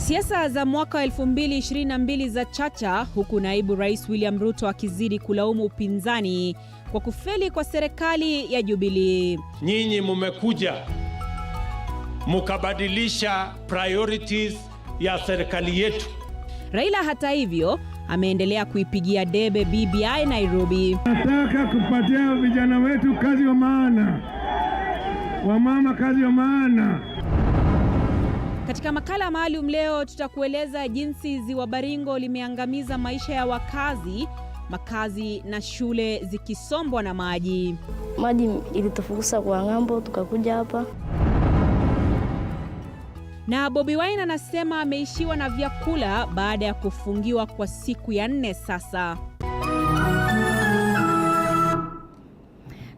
Siasa za mwaka 2022 za chacha, huku naibu rais William Ruto akizidi kulaumu upinzani kwa kufeli kwa serikali ya Jubilee. Nyinyi mmekuja mukabadilisha priorities ya serikali yetu. Raila hata hivyo ameendelea kuipigia debe BBI Nairobi. Nataka kupatia vijana wetu kazi ya maana, wamama kazi ya maana. Katika makala maalum leo tutakueleza jinsi ziwa Baringo limeangamiza maisha ya wakazi, makazi na shule zikisombwa na maji. Maji ilitufukusa kwa ngambo tukakuja hapa. Na Bobi Wine anasema ameishiwa na vyakula baada ya kufungiwa kwa siku ya 4 sasa.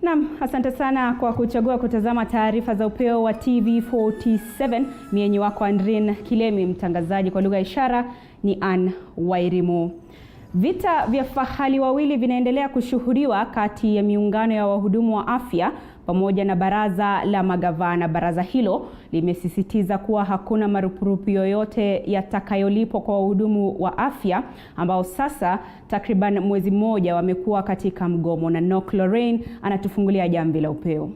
Naam, asante sana kwa kuchagua kutazama taarifa za Upeo wa TV47. Mienyi wako Andrin Kilemi, mtangazaji kwa lugha ya ishara ni Ann Wairimu. Vita vya fahali wawili vinaendelea kushuhudiwa kati ya miungano ya wahudumu wa afya pamoja na baraza la magavana. Baraza hilo limesisitiza kuwa hakuna marupurupu yoyote yatakayolipwa kwa wahudumu wa afya ambao sasa takriban mwezi mmoja wamekuwa katika mgomo. Na Nok Lorraine anatufungulia jamvi la Upeo.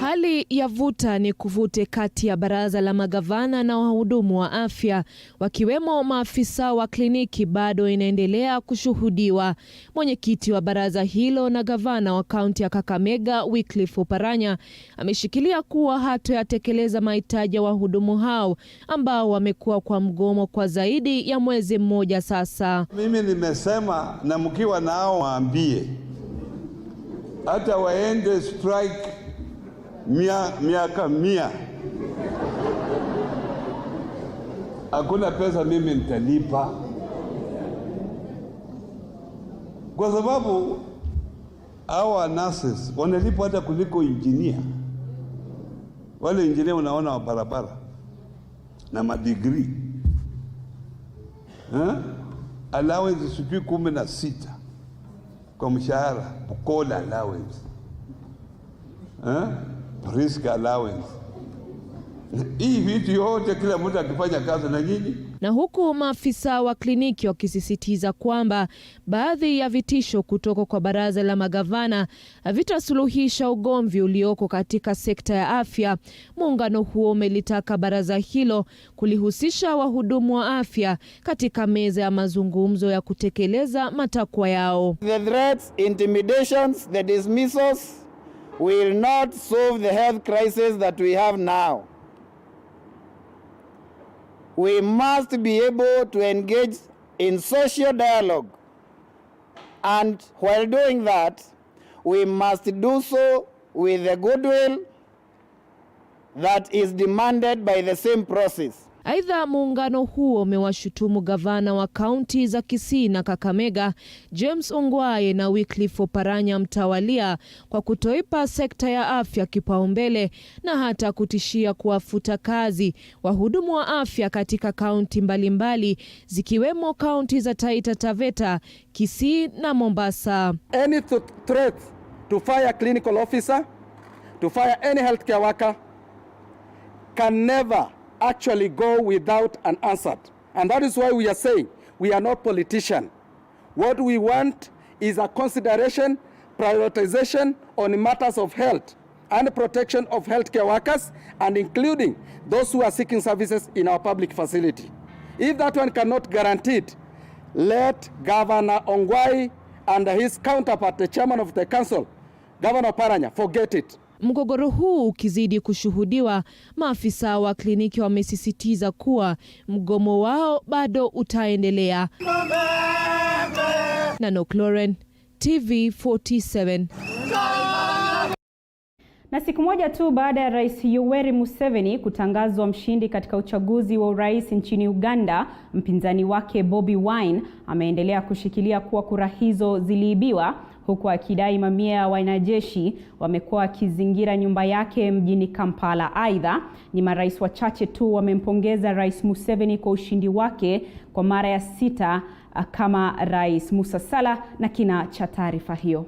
Hali ya vuta ni kuvute kati ya baraza la magavana na wahudumu wa afya, wakiwemo maafisa wa kliniki, bado inaendelea kushuhudiwa. Mwenyekiti wa baraza hilo na gavana wa kaunti ya Kakamega Wycliffe Oparanya ameshikilia kuwa hatoyatekeleza mahitaji ya wahudumu hao ambao wamekuwa kwa mgomo kwa zaidi ya mwezi mmoja sasa. Mimi nimesema na mkiwa nao waambie hata waende strike miaka 100. Hakuna pesa mimi nitalipa, kwa sababu hawa nurses wanalipa hata kuliko engineer. Wale engineer unaona wa barabara na madegree, allowance sijui 16 kwa mshahara, bukola allowance, risk allowance. Hii vitu yote kila mtu akifanya kazi na nyinyi. Na huku maafisa wa kliniki wakisisitiza kwamba baadhi ya vitisho kutoka kwa baraza la magavana havitasuluhisha ugomvi ulioko katika sekta ya afya, muungano huo umelitaka baraza hilo kulihusisha wahudumu wa afya katika meza ya mazungumzo ya kutekeleza matakwa yao. The threats, intimidations, the dismissals will not solve the health crisis that we have now. We must be able to engage in social dialogue, and while doing that, we must do so with the goodwill that is demanded by the same process. Aidha, muungano huo umewashutumu gavana wa kaunti za Kisii na Kakamega James Ongwae na Wycliffe Oparanya mtawalia kwa kutoipa sekta ya afya kipaumbele na hata kutishia kuwafuta kazi wahudumu wa afya katika kaunti mbalimbali zikiwemo kaunti za Taita Taveta, Kisii na Mombasa. Any threat to fire a clinical officer, to fire any healthcare worker can never actually go without an answer. And that is why we are saying we are not politicians. What we want is a consideration, prioritization on matters of health and protection of healthcare workers, and including those who are seeking services in our public facility. If that one cannot guarantee it, let Governor Ongwae and his counterpart, the chairman of the council, Governor Oparanya, forget it. Mgogoro huu ukizidi kushuhudiwa, maafisa wa kliniki wamesisitiza kuwa mgomo wao bado utaendelea. Na Nok Lorraine, TV47. Na siku moja tu baada ya Rais Yoweri Museveni kutangazwa mshindi katika uchaguzi wa urais nchini Uganda, mpinzani wake Bobi Wine ameendelea kushikilia kuwa kura hizo ziliibiwa, huku akidai mamia ya wanajeshi wamekuwa wakizingira nyumba yake mjini Kampala. Aidha, ni marais wachache tu wamempongeza Rais Museveni kwa ushindi wake kwa mara ya 6 kama rais. Musa Sala na kina cha taarifa hiyo.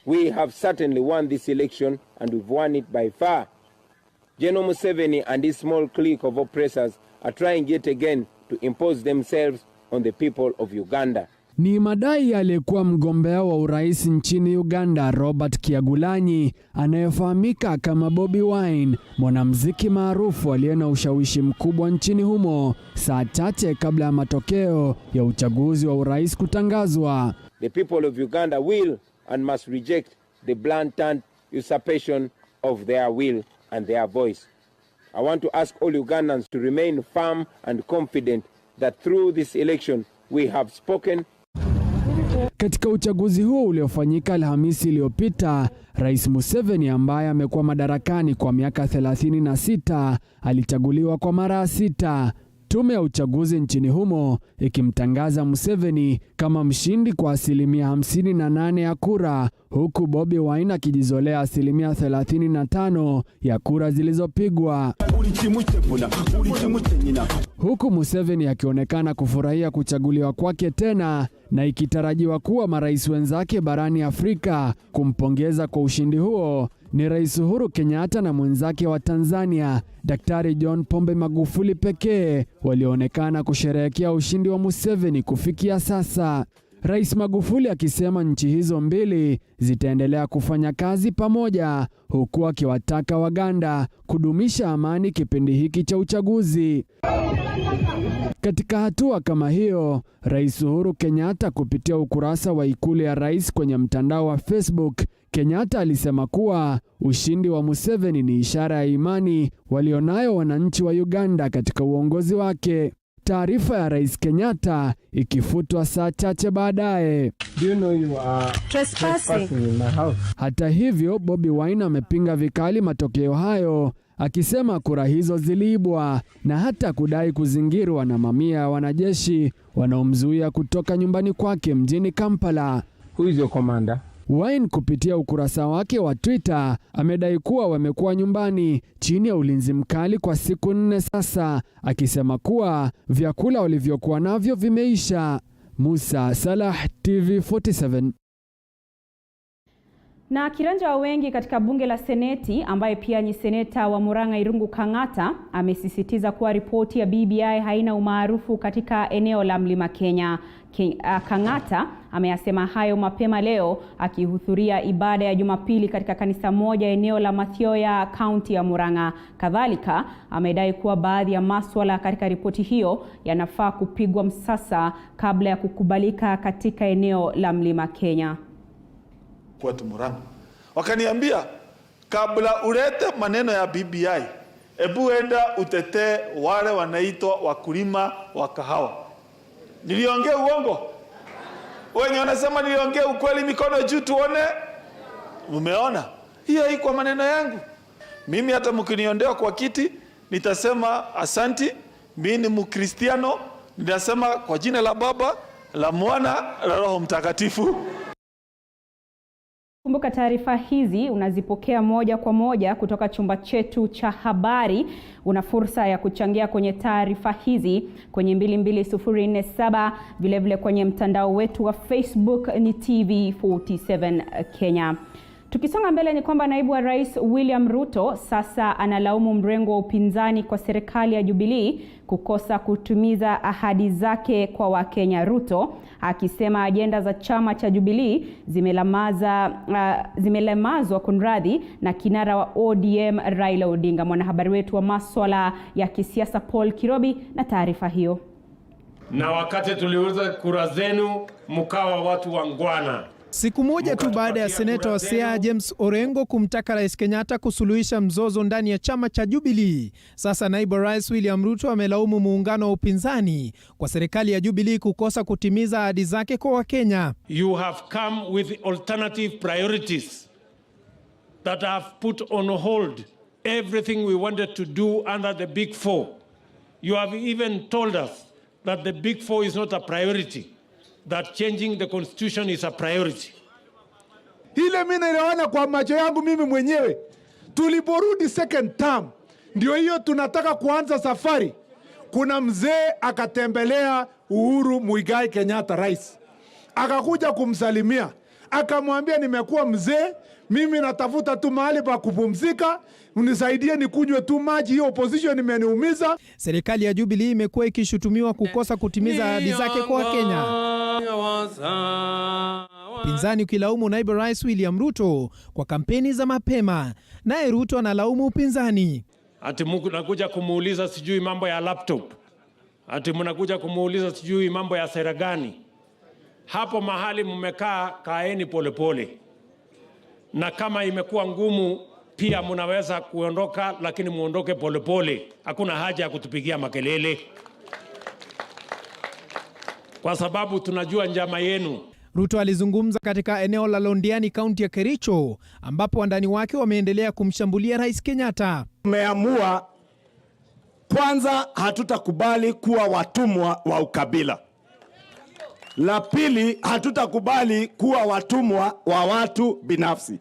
We have certainly won this election and we've won it by far. General Museveni and his small clique of oppressors are trying yet again to impose themselves on the people of Uganda. Ni madai aliyekuwa mgombea wa urais nchini Uganda Robert Kyagulanyi, anayefahamika kama Bobi Wine, mwanamuziki maarufu aliye na ushawishi mkubwa nchini humo, saa chache kabla ya matokeo ya uchaguzi wa urais kutangazwa. The people of Uganda will and must reject the blatant usurpation of their will and their voice. I want to ask all Ugandans to remain firm and confident that through this election we have spoken. Katika uchaguzi huo uliofanyika Alhamisi iliyopita, Rais Museveni ambaye amekuwa madarakani kwa miaka 36 alichaguliwa kwa mara 6. Tume ya uchaguzi nchini humo ikimtangaza Museveni kama mshindi kwa 58% ya kura, huku Bobi Wine akijizolea 35% ya kura zilizopigwa. Huku Museveni akionekana kufurahia kuchaguliwa kwake tena, na ikitarajiwa kuwa marais wenzake barani Afrika kumpongeza kwa ushindi huo ni Rais Uhuru Kenyatta na mwenzake wa Tanzania Daktari John Pombe Magufuli pekee walioonekana kusherehekea ushindi wa Museveni kufikia sasa. Rais Magufuli akisema nchi hizo mbili zitaendelea kufanya kazi pamoja, huku akiwataka Waganda kudumisha amani kipindi hiki cha uchaguzi. Katika hatua kama hiyo, Rais Uhuru Kenyatta kupitia ukurasa wa ikulu ya rais kwenye mtandao wa Facebook, Kenyatta alisema kuwa ushindi wa Museveni ni ishara ya imani walionayo wananchi wa Uganda katika uongozi wake. Taarifa ya Rais Kenyatta ikifutwa saa chache baadaye. Hata hivyo, Bobi Wine amepinga vikali matokeo hayo, akisema kura hizo ziliibwa na hata kudai kuzingirwa na mamia ya wanajeshi wanaomzuia kutoka nyumbani kwake mjini Kampala. Who is your commander? Wine kupitia ukurasa wake wa Twitter amedai kuwa wamekuwa nyumbani chini ya ulinzi mkali kwa siku 4 sasa, akisema kuwa vyakula walivyokuwa navyo vimeisha. Musa Salah, TV47. Na kiranja wa wengi katika bunge la Seneti ambaye pia ni seneta wa Murang'a Irungu Kang'ata amesisitiza kuwa ripoti ya BBI haina umaarufu katika eneo la Mlima Kenya. Kang'ata ameyasema hayo mapema leo akihudhuria ibada ya Jumapili katika kanisa moja eneo la Mathioya, kaunti ya Murang'a. Kadhalika amedai kuwa baadhi ya masuala katika ripoti hiyo yanafaa kupigwa msasa kabla ya kukubalika katika eneo la Mlima Kenya. Kwa Murang'a wakaniambia, kabla ulete maneno ya BBI, ebu enda utetee wale wanaitwa wakulima wa kahawa. Niliongea uongo? Wenye wanasema niliongea ukweli, mikono juu tuone. Umeona? Hiyo haikuwa maneno yangu. Mimi hata mkiniondoa kwa kiti nitasema asanti, mimi ni Mkristiano, nitasema kwa jina la Baba, la Mwana, la Roho Mtakatifu. Kumbuka taarifa hizi unazipokea moja kwa moja kutoka chumba chetu cha habari. Una fursa ya kuchangia kwenye taarifa hizi kwenye 22047, vile vile kwenye mtandao wetu wa Facebook ni TV47 Kenya. Tukisonga mbele ni kwamba naibu wa rais William Ruto sasa analaumu mrengo wa upinzani kwa serikali ya Jubilee kukosa kutimiza ahadi zake kwa Wakenya. Ruto akisema ajenda za chama cha Jubilee zimelemazwa kunradhi na kinara wa ODM Raila Odinga. Mwanahabari wetu wa masuala ya kisiasa Paul Kirobi na taarifa hiyo. Na wakati tuliuza kura zenu mkawa watu wangwana. Siku moja tu baada ya seneta wa Siaya James Orengo kumtaka Rais Kenyatta kusuluhisha mzozo ndani ya chama cha Jubilee, sasa naibu rais William Ruto amelaumu muungano wa upinzani kwa serikali ya Jubilee kukosa kutimiza ahadi zake kwa Wakenya. You have come with alternative priorities that have put on hold everything we wanted to do under the Big Four. You have even told us that the Big Four is not a priority, that changing the constitution is a priority. Hile mimi niliona kwa macho yangu mimi mwenyewe. Tuliporudi second term, ndio hiyo tunataka kuanza safari. Kuna mzee akatembelea Uhuru Muigai Kenyatta rais. Akakuja kumsalimia. Akamwambia nimekuwa mzee, Mimi natafuta tu mahali pa kupumzika, unisaidie nikunywe tu maji, hiyo opposition imeniumiza. Serikali ya Jubilee imekuwa ikishutumiwa kukosa kutimiza ahadi zake kwa Wakenya. Upinzani ukilaumu naibu rais William Ruto kwa kampeni za mapema, naye Ruto analaumu upinzani. Ati mnakuja kumuuliza sijui mambo ya laptop. Ati mnakuja kumuuliza sijui mambo ya sera gani. Hapo mahali mmekaa, kaeni polepole. Na kama imekuwa ngumu pia mnaweza kuondoka, lakini muondoke polepole. Hakuna haja ya kutupigia makelele, kwa sababu tunajua njama yenu. Ruto alizungumza katika eneo la Londiani, kaunti ya Kericho, ambapo wandani wake wameendelea kumshambulia Rais Kenyatta. Tumeamua kwanza, hatutakubali kuwa watumwa wa ukabila. La pili, hatutakubali kuwa watumwa wa watu binafsi.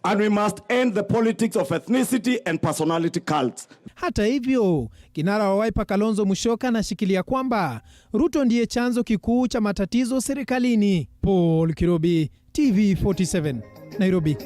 And we must end the politics of ethnicity and personality cults. Hata hivyo, kinara wa Wiper Kalonzo Musyoka anashikilia kwamba Ruto ndiye chanzo kikuu cha matatizo serikalini. Paul Kirobi, TV47, Nairobi.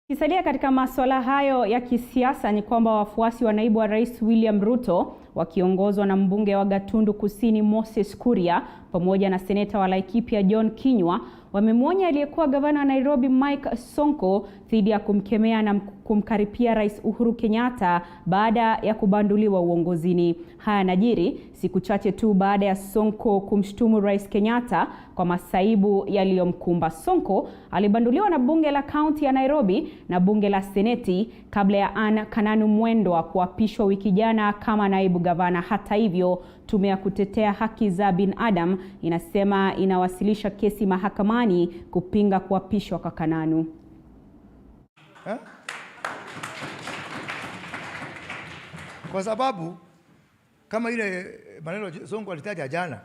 Kisalia katika masuala hayo ya kisiasa ni kwamba wafuasi wa naibu wa rais William Ruto wakiongozwa na mbunge wa Gatundu Kusini Moses Kuria pamoja na seneta wa Laikipia John Kinyua wamemwonya aliyekuwa gavana wa Nairobi Mike Sonko dhidi ya kumkemea na kumkaripia Rais Uhuru Kenyatta baada ya kubanduliwa uongozini. Haya yanajiri siku chache tu baada ya Sonko kumshtumu Rais Kenyatta kwa masaibu yaliyomkumba. Sonko alibanduliwa na bunge la kaunti ya Nairobi na bunge la seneti kabla ya Anne Kananu Mwendwa kuapishwa wiki jana kama naibu gavana. Hata hivyo, tume ya kutetea haki za binadamu inasema inawasilisha kesi mahakamani kupinga kuapishwa kwa Kananu. Kwa sababu kama ile maneno Sonko alitaja jana,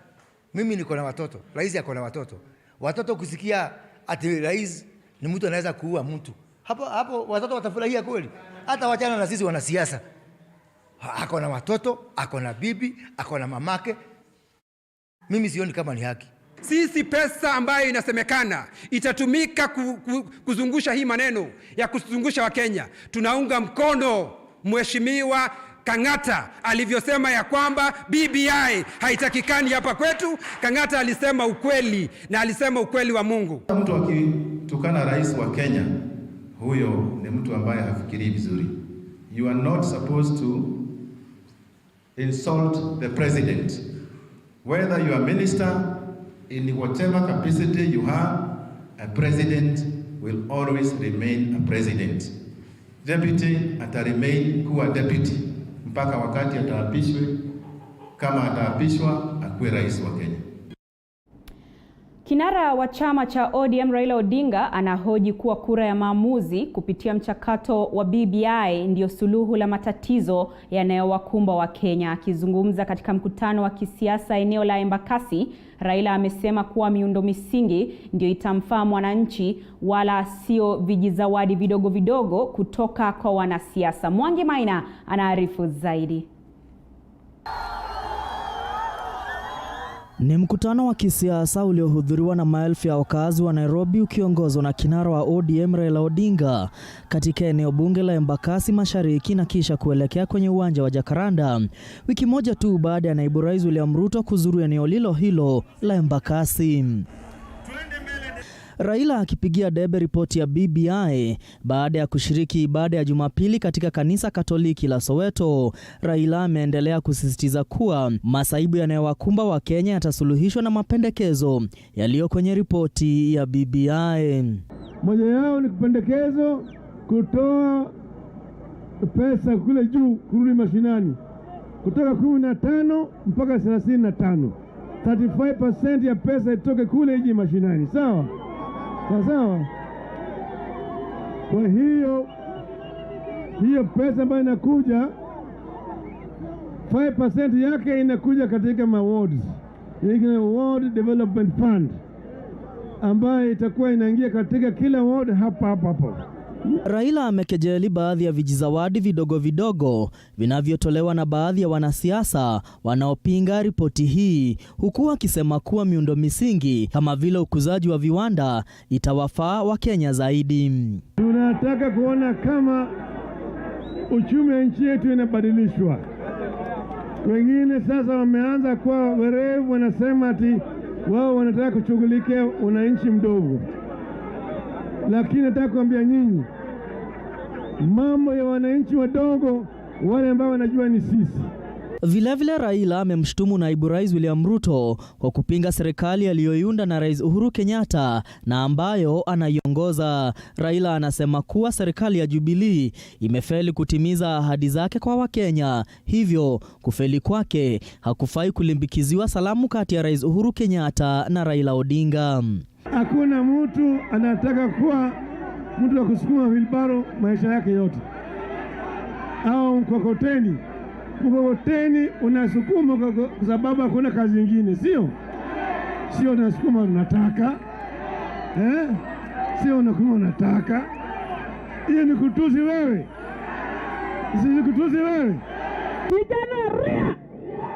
mimi niko na watoto, rais yako na watoto. Watoto kusikia ati rais ni mtu anaweza kuua mtu, hapo watoto watafurahia kweli? Hata wachana na sisi wanasiasa. Ako na watoto, ako na bibi, ako na mamake. Mimi sioni kama ni haki. Sisi pesa ambayo inasemekana itatumika kuzungusha hii maneno ya kuzungusha wa Kenya, tunaunga mkono Mheshimiwa Kang'ata alivyosema ya kwamba BBI haitakikani hapa kwetu. Kang'ata alisema ukweli na alisema ukweli wa Mungu. Mtu akitukana rais wa Kenya, huyo ni mtu ambaye hafikiri vizuri. You are not supposed to insult the president. Whether you are minister, in whatever capacity you have, a president will always remain a president. Deputy ataremain kuwa deputy mpaka wakati ataapishwe. Kama ataapishwa, akuwe rais wa Kenya. Kinara wa chama cha ODM Raila Odinga anahoji kuwa kura ya maamuzi kupitia mchakato wa BBI ndio suluhu la matatizo yanayowakumba wa Kenya. Akizungumza katika mkutano wa kisiasa eneo la Embakasi, Raila amesema kuwa miundo misingi ndio itamfaa mwananchi wala sio vijizawadi vidogo vidogo kutoka kwa wanasiasa. Mwangi Maina anaarifu zaidi. Ni mkutano wa kisiasa uliohudhuriwa na maelfu ya wakazi wa Nairobi ukiongozwa na kinara wa ODM Raila Odinga katika eneo bunge la Embakasi Mashariki na kisha kuelekea kwenye uwanja wa Jacaranda, wiki moja tu baada ya naibu rais William Ruto kuzuru eneo hilo la Embakasi. Raila akipigia debe ripoti ya BBI baada ya kushiriki ibada ya Jumapili katika kanisa Katoliki la Soweto. Raila ameendelea kusisitiza kuwa masaibu yanayowakumba wa Kenya yatasuluhishwa na mapendekezo yaliyo kwenye ripoti ya BBI. Moja yao ni kupendekezo kutoa pesa kule juu kurudi mashinani kutoka 15 mpaka 35. 35% ya pesa itoke kule ije mashinani. Sawa? Sawa. Kwa hiyo pesa ambayo inakuja 5% yake inakuja katika mawards. Ile ward development fund ambayo itakuwa inaingia katika kila ward hapa. Raila amekejeli baadhi ya vijizawadi vidogo vidogo vinavyotolewa na baadhi ya wanasiasa wanaopinga ripoti hii, huku akisema kuwa miundo misingi kama vile ukuzaji wa viwanda itawafaa Wakenya zaidi. Tunataka kuona kama uchumi wa nchi yetu inabadilishwa. Wengine sasa wameanza kuwa werevu, wanasema ati wao wanataka kushughulikia wananchi mdogo. Lakini nataka kuambia nyinyi, mambo ya wananchi wadogo wale ambao wanajua ni sisi. Vilevile Raila amemshtumu naibu rais William Ruto kwa kupinga serikali aliyoiunda na Rais Uhuru Kenyatta na ambayo anaiongoza. Raila anasema kuwa serikali ya Jubilee imefeli kutimiza ahadi zake kwa Wakenya, hivyo kufeli kwake hakufai kulimbikiziwa salamu kati ya Rais Uhuru Kenyatta na Raila Odinga. Hakuna mtu anataka kuwa mtu wa kusukuma wilbaro maisha yake yote, au mkokoteni. Mkokoteni unasukuma kwa sababu hakuna kazi nyingine, sio unasukuma unataka, sio unakuma unataka. Hiyo ni kutusi wewe, si kutusi wewe.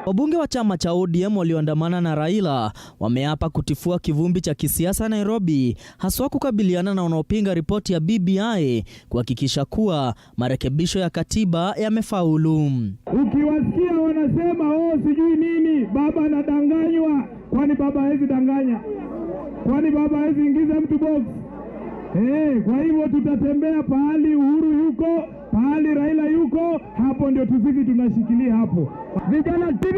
Wabunge wa chama cha ODM walioandamana na Raila wameapa kutifua kivumbi cha kisiasa Nairobi, haswa kukabiliana na wanaopinga ripoti ya BBI, kuhakikisha kuwa marekebisho ya katiba yamefaulu. Ukiwasikia wanasema sijui nini, baba anadanganywa. Kwani baba hawezi danganya? Kwani baba hawezi ingiza mtu box? Kwa hivyo tutatembea pahali Uhuru yuko, pahali Raila yuko, hapo ndio sisi tunashikilia hapo. Vijana TV,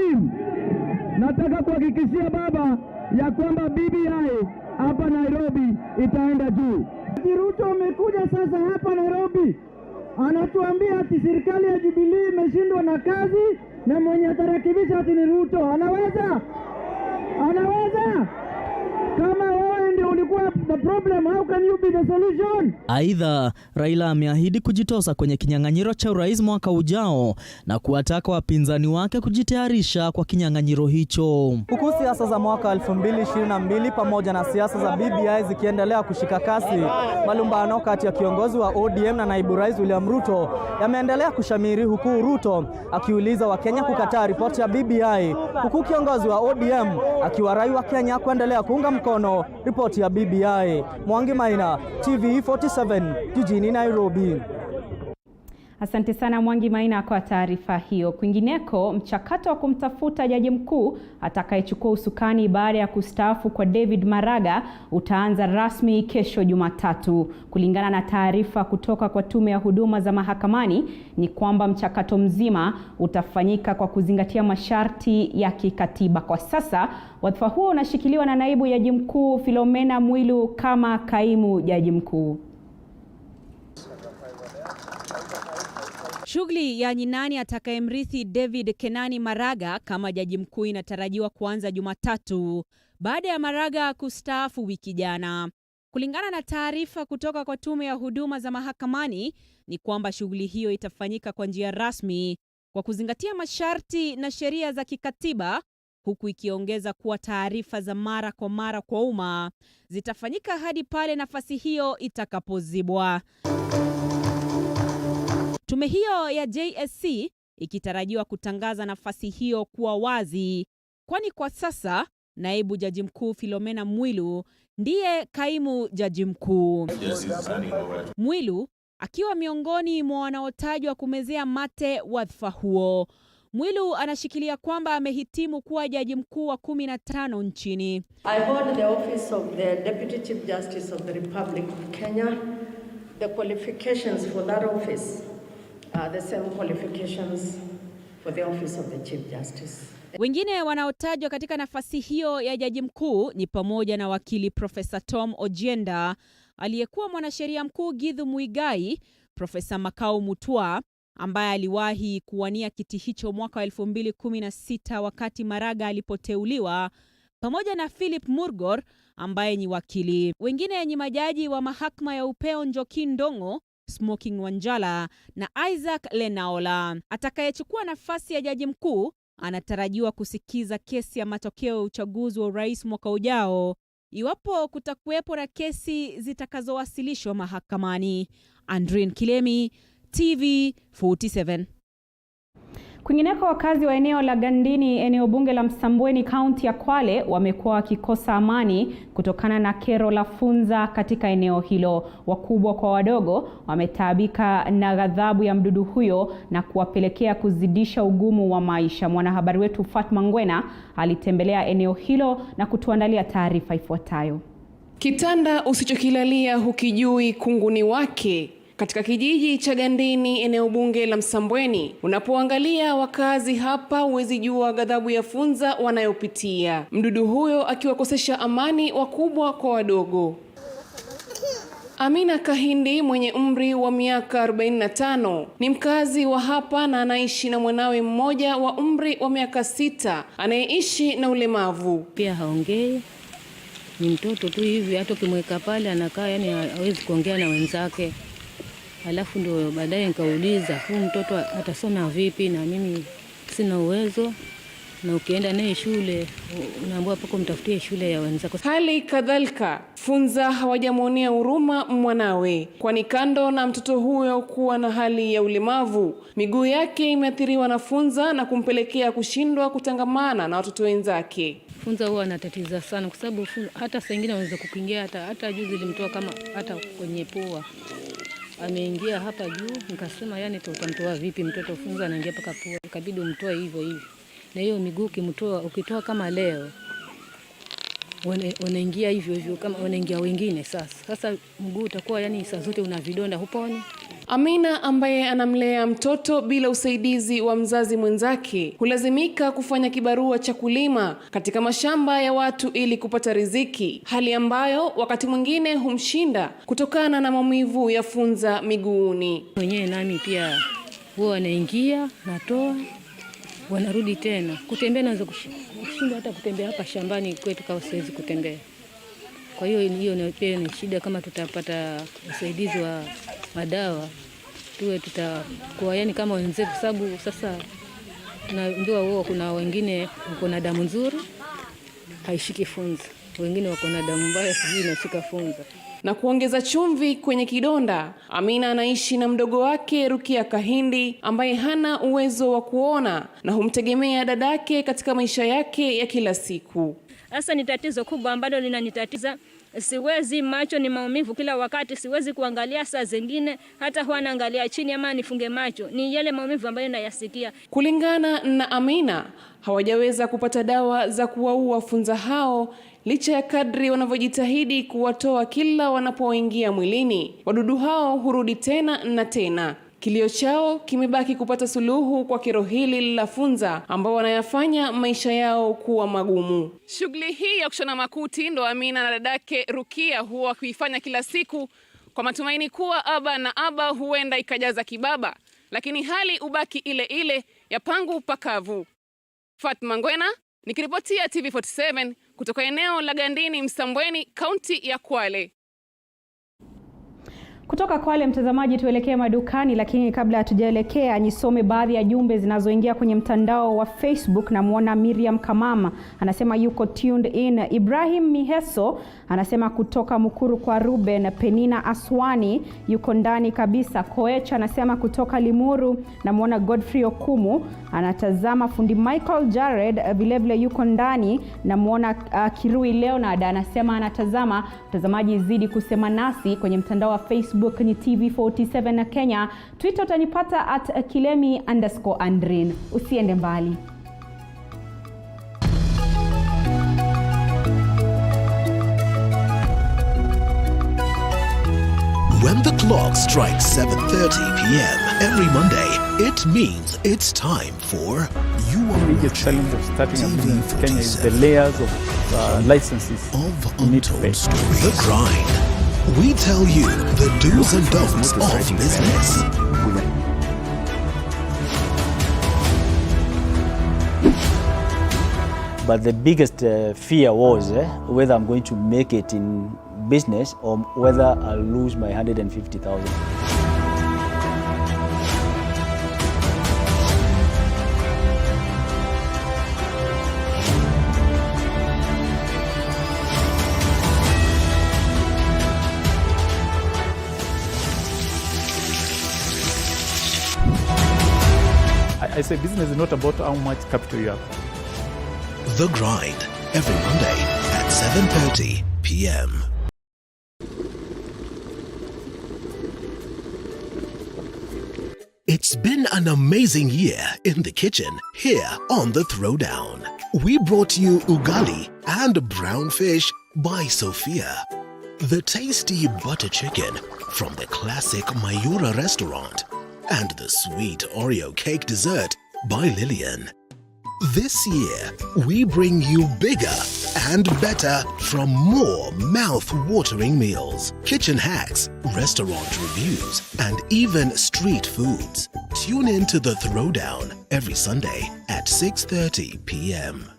nataka kuhakikishia baba ya kwamba BBI hapa Nairobi itaenda juu. Ruto amekuja sasa hapa Nairobi, anatuambia ati serikali ya Jubilee imeshindwa na kazi na mwenye atarekebisha ati ni Ruto. Anaweza? Kama wewe ndio ulikuwa the problem, how can you be the solution? Aidha, Raila ameahidi kujitosa kwenye kinyang'anyiro cha urais mwaka ujao na kuwataka wapinzani wake kujitayarisha kwa kinyang'anyiro hicho. Huku siasa za mwaka 2022 pamoja na siasa za BBI zikiendelea kushika kasi, malumbano kati ya kiongozi wa ODM na naibu rais William Ruto yameendelea kushamiri, huku Ruto akiuliza Wakenya kukataa ripoti ya BBI, huku kiongozi wa ODM akiwarai Wakenya kuendelea kuunga mkono ripoti ya BBI. Mwangi Maina, TV47, jijini Nairobi. Asante sana Mwangi Maina kwa taarifa hiyo. Kwingineko, mchakato wa kumtafuta jaji mkuu atakayechukua usukani baada ya kustaafu kwa David Maraga utaanza rasmi kesho Jumatatu. Kulingana na taarifa kutoka kwa tume ya huduma za mahakamani, ni kwamba mchakato mzima utafanyika kwa kuzingatia masharti ya kikatiba. Kwa sasa, wadhifa huo unashikiliwa na naibu jaji mkuu Philomena Mwilu kama kaimu jaji mkuu. Shughuli ya ni nani atakayemrithi David Kenani Maraga kama jaji mkuu inatarajiwa kuanza Jumatatu baada ya Maraga kustaafu wiki jana. Kulingana na taarifa kutoka kwa tume ya huduma za mahakamani, ni kwamba shughuli hiyo itafanyika kwa njia rasmi kwa kuzingatia masharti na sheria za kikatiba, huku ikiongeza kuwa taarifa za mara kwa umma zitafanyika hadi pale nafasi hiyo itakapozibwa. Tume hiyo ya JSC ikitarajiwa kutangaza nafasi hiyo kuwa wazi, kwani kwa sasa naibu jaji mkuu Philomena Mwilu ndiye kaimu jaji mkuu. Mwilu akiwa miongoni mwa wanaotajwa kumezea mate wadhifa huo. Mwilu anashikilia kwamba amehitimu kuwa jaji mkuu wa 15 nchini. I hold the office of the Deputy Chief Justice of the Republic of Kenya. The qualifications for that office are the same qualifications for the office of the Chief Justice. Wengine wanaotajwa katika nafasi hiyo ya jaji mkuu ni pamoja na wakili Profesa Tom Ojienda, aliyekuwa mwanasheria mkuu Githu Muigai, Profesa Makau Mutua ambaye aliwahi kuwania kiti hicho mwaka 2016 wakati Maraga alipoteuliwa, pamoja na Philip Murgor ambaye ni wakili. Wengine ni majaji wa mahakama ya Upeo Njoki Ndong'o, Smoking Wanjala na Isaac Lenaola. Atakayechukua nafasi ya jaji mkuu anatarajiwa kusikiza kesi ya matokeo ya uchaguzi wa urais mwaka ujao iwapo kutakuwepo na kesi zitakazowasilishwa mahakamani. Andrin Kilemi, TV47. Kwingineko, wakazi wa eneo la Gandini, eneo bunge la Msambweni, kaunti ya Kwale, wamekuwa wakikosa amani kutokana na kero la funza katika eneo hilo. Wakubwa kwa wadogo wametaabika na ghadhabu ya mdudu huyo na kuwapelekea kuzidisha ugumu wa maisha. Mwanahabari wetu Fatma Ngwena alitembelea eneo hilo na kutuandalia taarifa ifuatayo. Kitanda usichokilalia hukijui kunguni wake. Katika kijiji cha Gandini, eneo bunge la Msambweni, unapoangalia wakazi hapa huwezi jua ghadhabu ya funza wanayopitia. Mdudu huyo akiwakosesha amani wakubwa kwa wadogo. Amina Kahindi mwenye umri wa miaka 45 ni mkazi wa hapa na anaishi na mwanawe mmoja wa umri wa miaka 6 anayeishi na ulemavu. Pia haongei, ni mtoto tu hivi, hata ukimweka pale anakaa yani hawezi kuongea na wenzake. Alafu ndio baadaye nikauliza huyu mtoto atasoma vipi, na mimi sina uwezo, na ukienda naye shule unaambiwa pako mtafutie shule ya wenzako. Hali kadhalika funza hawajamuonea huruma mwanawe, kwani kando na mtoto huyo kuwa na hali ya ulemavu, miguu yake imeathiriwa na funza na kumpelekea kushindwa kutangamana na watoto wenzake. Funza huwa anatatiza sana kwa sababu hata saa nyingine anaweza kukingia, hata juzi ilimtoa kama hata kwenye pua. Ameingia hapa juu, nikasema yani tutamtoa vipi mtoto funza anaingia paka pua, ikabidi umtoe hivyo hivyo. Na hiyo miguu ukitoa kama leo wanaingia hivyo hivyo kama wanaingia wengine. Sasa mguu utakuwa yani saa zote una vidonda, huponi. Amina ambaye anamlea mtoto bila usaidizi wa mzazi mwenzake hulazimika kufanya kibarua cha kulima katika mashamba ya watu ili kupata riziki, hali ambayo wakati mwingine humshinda kutokana na maumivu ya funza miguuni. Mwenyewe nami pia huwa anaingia, natoa, wanarudi tena. Kutembea naweza kushinda hata kutembea hapa shambani kwetu kwa siwezi kutembea. Kwa hiyo pia ni shida. Kama tutapata usaidizi wa madawa tuwe tutakuwa yani kama wenzetu, sababu sasa tunaambiwa wao kuna wengine wako na damu nzuri haishiki funza, wengine wako na damu mbaya sijui inashika funza. Na kuongeza chumvi kwenye kidonda, Amina anaishi na mdogo wake Rukia Kahindi ambaye hana uwezo wa kuona na humtegemea dadake katika maisha yake ya kila siku. Sasa ni tatizo kubwa ambalo linanitatiza. Siwezi, macho ni maumivu kila wakati, siwezi kuangalia, saa zingine hata huwa naangalia chini ama nifunge macho. Ni yale maumivu ambayo nayasikia. Kulingana na Amina, hawajaweza kupata dawa za kuwaua funza hao licha ya kadri wanavyojitahidi kuwatoa kila wanapoingia mwilini. Wadudu hao hurudi tena na tena. Kilio chao kimebaki kupata suluhu kwa kero hili la funza ambao wanayafanya maisha yao kuwa magumu. Shughuli hii ya kushona makuti ndo Amina na dadake Rukia huwa kuifanya kila siku kwa matumaini kuwa aba na aba huenda ikajaza kibaba, lakini hali ubaki ile ile ya pangu pakavu. Fatma Ngwena nikiripotia TV47 kutoka eneo la Gandini, Msambweni, kaunti ya Kwale. Kutoka Kwale, mtazamaji, tuelekee madukani, lakini kabla hatujaelekea nisome baadhi ya jumbe zinazoingia kwenye mtandao wa Facebook. Na muona Miriam Kamama anasema yuko tuned in. Ibrahim Miheso anasema kutoka Mukuru kwa Ruben. Penina Aswani yuko ndani kabisa. Koech anasema kutoka Limuru. Na muona Godfrey Okumu anatazama. Fundi Michael Jared vilevile yuko ndani. Na muona Kirui Leonard anasema anatazama. Mtazamaji, zidi kusema nasi kwenye mtandao wa Facebook ni TV47 na Kenya. Twitter utanipata @kilemi_Andrin. Usiende mbali. When the clock strikes 7:30 p.m. every Monday, it means it's time for You Are Watching TV47. Kenya is the layers of licenses of Untold Stories. The Grind. We tell you the do's and don'ts of business. But the biggest fear was whether I'm going to make it in business or whether I'll lose my 150,000. I say business is not about how much capital you have. The Grind, every Monday at 7:30 p.m. It's been an amazing year in the kitchen here on The Throwdown. We brought you ugali and brown fish by Sophia. The tasty butter chicken from the classic Mayura restaurant. And the sweet Oreo cake dessert by Lillian. This year, we bring you bigger and better from more mouth-watering meals, kitchen hacks, restaurant reviews, and even street foods. Tune in to The Throwdown every Sunday at 6:30 p.m.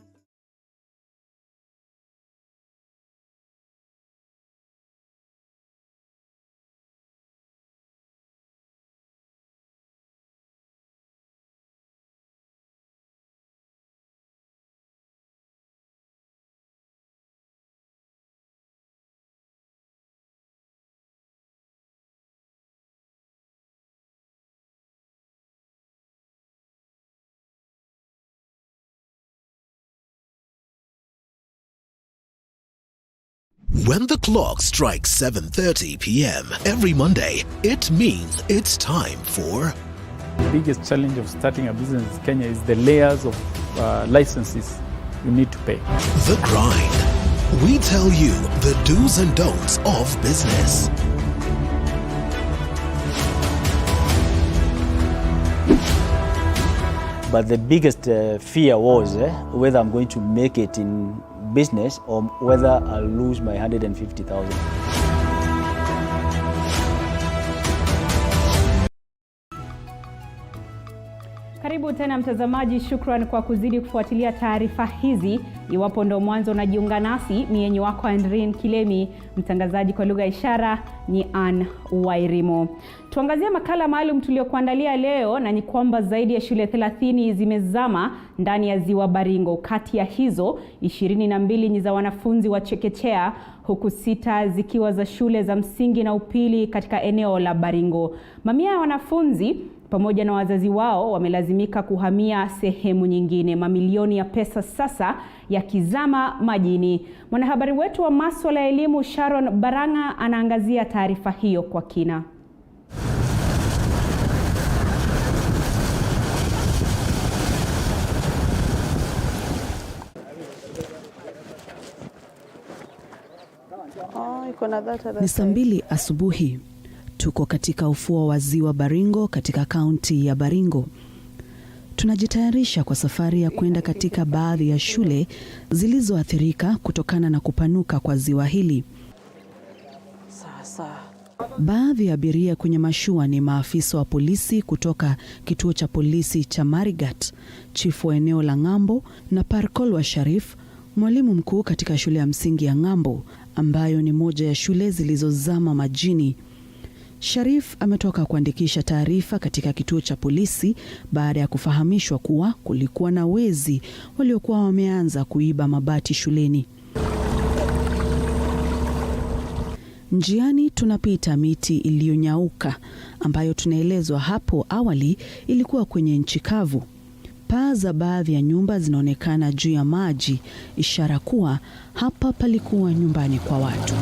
When the clock strikes 7:30 p.m. every Monday, it means it's time for... The biggest challenge of starting a business in Kenya is the layers of licenses you need to pay. The Grind. We tell you the do's and don'ts of business. But the biggest fear was whether I'm going to make it in business or whether I'll lose my 150,000. Karibu tena mtazamaji, shukran kwa kuzidi kufuatilia taarifa hizi. Iwapo ndo mwanzo unajiunga nasi, mienyi wako Andrin Kilemi, mtangazaji kwa lugha ishara ni Ann Wairimo. Tuangazie makala maalum tuliokuandalia leo, na ni kwamba zaidi ya shule 30 zimezama ndani ya ziwa Baringo. Kati ya hizo 22 ni za wanafunzi wa chekechea, huku 6 zikiwa za shule za msingi na upili katika eneo la Baringo. Mamia ya wanafunzi pamoja na wazazi wao wamelazimika kuhamia sehemu nyingine, mamilioni ya pesa sasa yakizama majini. Mwanahabari wetu wa masuala ya elimu Sharon Baranga anaangazia taarifa hiyo kwa kina. Ni saa 2 asubuhi. Tuko katika ufuo wa ziwa Baringo katika kaunti ya Baringo. Tunajitayarisha kwa safari ya kwenda katika baadhi ya shule zilizoathirika kutokana na kupanuka kwa ziwa hili. Baadhi ya abiria kwenye mashua ni maafisa wa polisi kutoka kituo cha polisi cha Marigat, chifu wa eneo la Ngambo na Parkol wa Sharif, mwalimu mkuu katika shule ya msingi ya Ngambo ambayo ni moja ya shule zilizozama majini. Sharif ametoka kuandikisha taarifa katika kituo cha polisi baada ya kufahamishwa kuwa kulikuwa na wezi waliokuwa wameanza kuiba mabati shuleni. Njiani tunapita miti iliyonyauka ambayo tunaelezwa hapo awali ilikuwa kwenye nchi kavu. Paa za baadhi ya nyumba zinaonekana juu ya maji, ishara kuwa hapa palikuwa nyumbani kwa watu.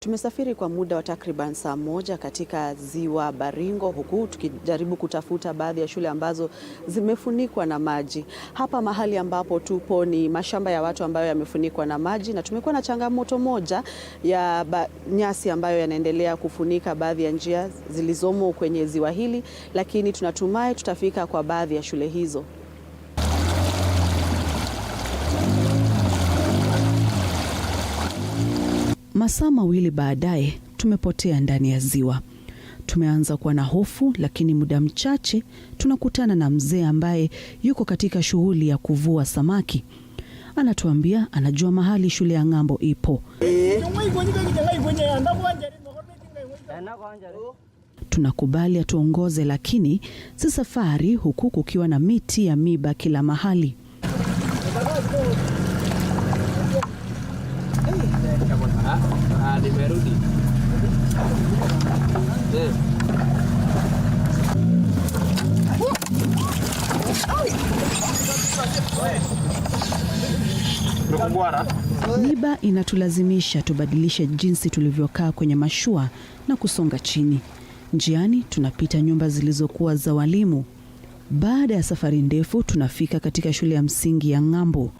Tumesafiri kwa muda wa takriban saa 1 katika ziwa Baringo, huku tukijaribu kutafuta baadhi ya shule ambazo zimefunikwa na maji. Hapa mahali ambapo tupo ni mashamba ya watu ambayo yamefunikwa na maji, na tumekuwa na changamoto moja ya nyasi ambayo yanaendelea kufunika baadhi ya njia zilizomo kwenye ziwa hili, lakini tunatumai tutafika kwa baadhi ya shule hizo. Masaa mawili baadaye tumepotea ndani ya ziwa. Tumeanza kuwa na hofu, lakini muda mchache tunakutana na mzee ambaye yuko katika shughuli ya kuvua samaki. Anatuambia anajua mahali shule ya Ngambo ipo. Tunakubali atuongoze, lakini si safari huku kukiwa na miti ya miba kila mahali. Miba inatulazimisha tubadilishe jinsi tulivyokaa kwenye mashua na kusonga chini. Njiani tunapita nyumba zilizokuwa za walimu. Baada ya safari ndefu tunafika katika shule ya msingi ya Ng'ambo.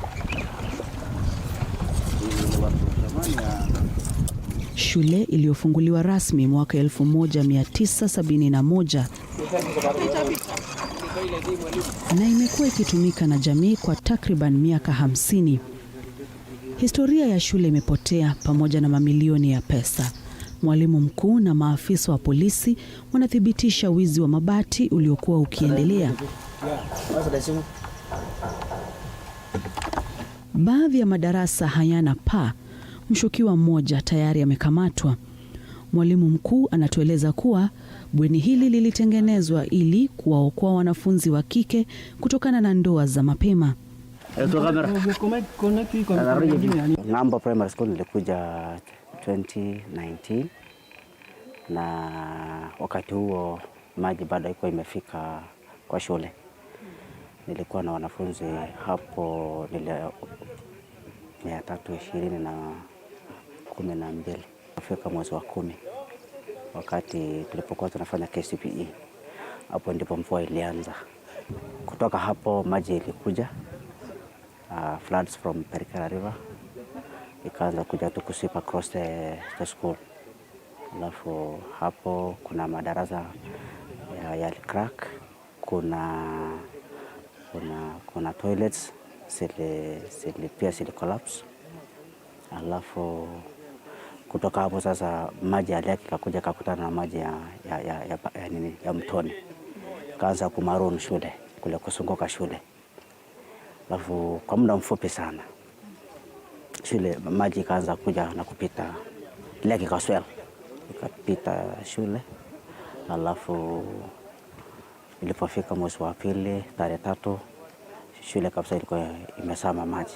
Shule iliyofunguliwa rasmi mwaka 1971 na imekuwa ikitumika na jamii kwa takriban miaka 50. Historia ya shule imepotea pamoja na mamilioni ya pesa. Mwalimu mkuu na maafisa wa polisi wanathibitisha wizi wa mabati uliokuwa ukiendelea. Baadhi ya madarasa hayana paa. Mshukiwa mmoja tayari amekamatwa. Mwalimu mkuu anatueleza kuwa bweni hili lilitengenezwa ili kuwaokoa wanafunzi wa kike kutokana na ndoa za mapema. Ng'ambo Primary School nilikuja 2019 na wakati huo maji bado haikuwa imefika kwa shule. Nilikuwa na wanafunzi hapo 312 kufika mwezi wa 10 wakati tulipokuwa tunafanya KCPE. Hapo ndipo mvua ilianza. Kutoka hapo maji ilikuja, floods from Perikara River, ikaanza kuja tu kusweep across the school. Alafu hapo kuna madarasa ya crack, kuna toilets pia zili collapse. Alafu kutoka hapo sasa maji yaliaki kakuja kakutana na maji ya mtoni. Kaanza kumarun shule, kule kusunguka shule. Alafu kwa muda mfupi sana shule maji kaanza kuja na kupita lake kaswell, ikapita shule. Alafu ilipofika mwezi wa pili tarehe 3 shule kabisa ilikuwa imesama maji.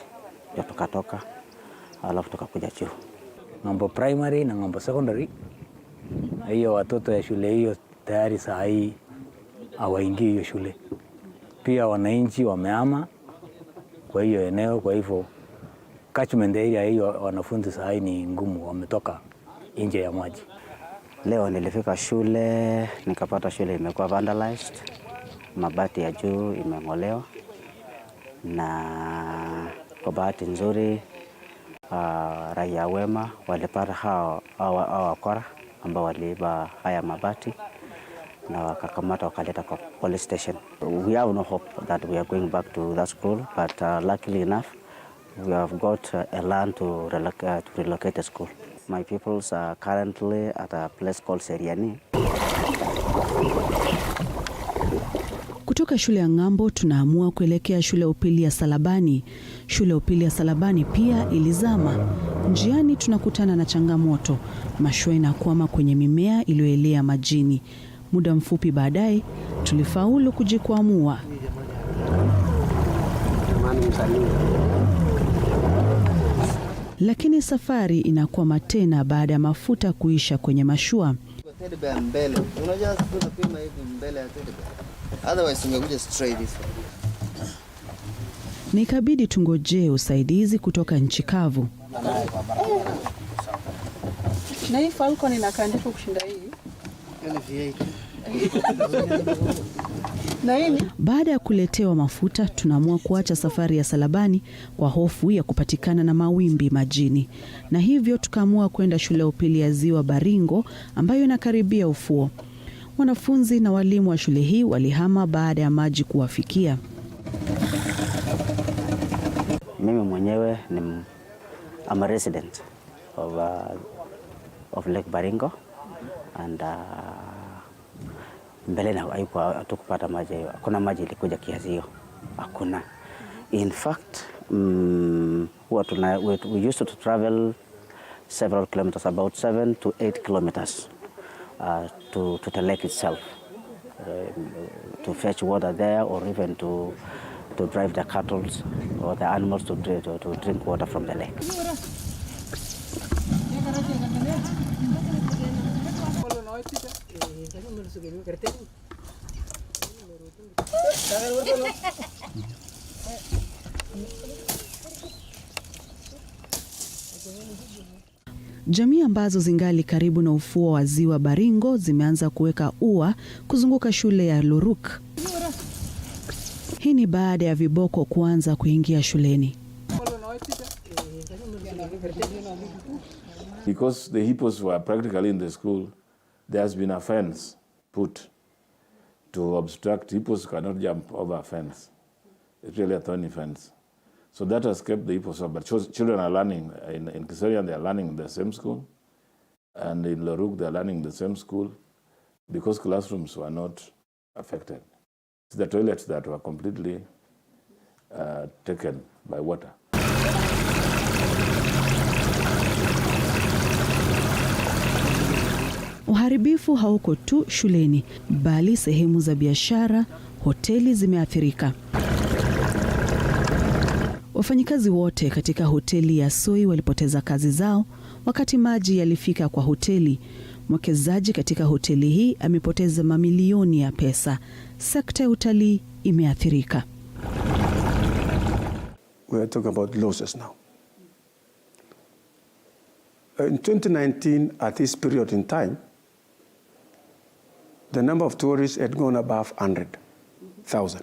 Ndio tukatoka, alafu tukakuja chuo. Ng'ambo Primary na Ng'ambo Secondary, hiyo watoto ya shule hiyo tayari saa hii hawaingii hiyo shule. Pia wananchi wamehama kwa hiyo eneo, kwa hivyo catchment area hiyo wanafunzi saa hii ni ngumu, wametoka nje ya maji. Leo nilifika shule nikapata shule imekuwa vandalized, mabati ya juu imeng'olewa, na kwa bahati nzuri raia wema walipata hao wakora ambao waliiba haya mabati na wakakamata wakaleta kwa police station. We have no hope that we are going back to that school, but luckily enough we have got a land to relocate the school. My peoples are currently at a place called Seriani. Kutoka shule ya Ng'ambo tunaamua kuelekea shule ya upili ya Salabani. Shule ya upili ya Salabani pia ilizama. Njiani tunakutana na changamoto. Mashua inakwama kwenye mimea iliyoelea majini. Muda mfupi baadaye tulifaulu kujikwamua. Lakini safari inakwama tena baada ya mafuta kuisha kwenye mashua. Nikabidi tungojee usaidizi kutoka nchi kavu. Na hii Falcon inakandifu kushinda hii. Baada ya kuletewa mafuta, tunaamua kuacha safari ya Salabani kwa hofu ya kupatikana na mawimbi majini. Na hivyo tukaamua kwenda shule ya upili ya Ziwa Baringo ambayo inakaribia ufuo. Wanafunzi na walimu wa shule hii walihama baada ya maji kuwafikia. Mimi mwenyewe I'm a resident of Lake Baringo, and mbele na hatukupata maji. Kuna maji ilikuja kiasi hiyo, hakuna. In fact, we used to travel several kilometers, about 7 to 8 kilometers to the lake itself, to fetch water there, or even to drive the cattle or the animals to drink water from the lake. Jamii ambazo zingali karibu na ufuo wa ziwa Baringo zimeanza kuweka ua kuzunguka shule ya Loruk. Hii ni baada ya viboko kuanza kuingia shuleni. Because the hippos were practically in the school, there has been a fence put to obstruct. Hippos cannot jump over a fence. It's really a thorny fence. So that has kept the hippos up. But children are learning. In Kiserian, they are learning in the same school. And in Loruk, they are learning in the same school because classrooms were not affected. It's the toilets that were completely taken by water. Uharibifu hauko tu shuleni, bali sehemu za biashara, hoteli zimeathirika. Wafanyikazi wote katika hoteli ya Soi walipoteza kazi zao wakati maji yalifika kwa hoteli. Mwekezaji katika hoteli hii amepoteza mamilioni ya pesa. Sekta ya utalii imeathirika. We are talking about losses now. In 2019, at this period in time, the number of tourists had gone above 100,000,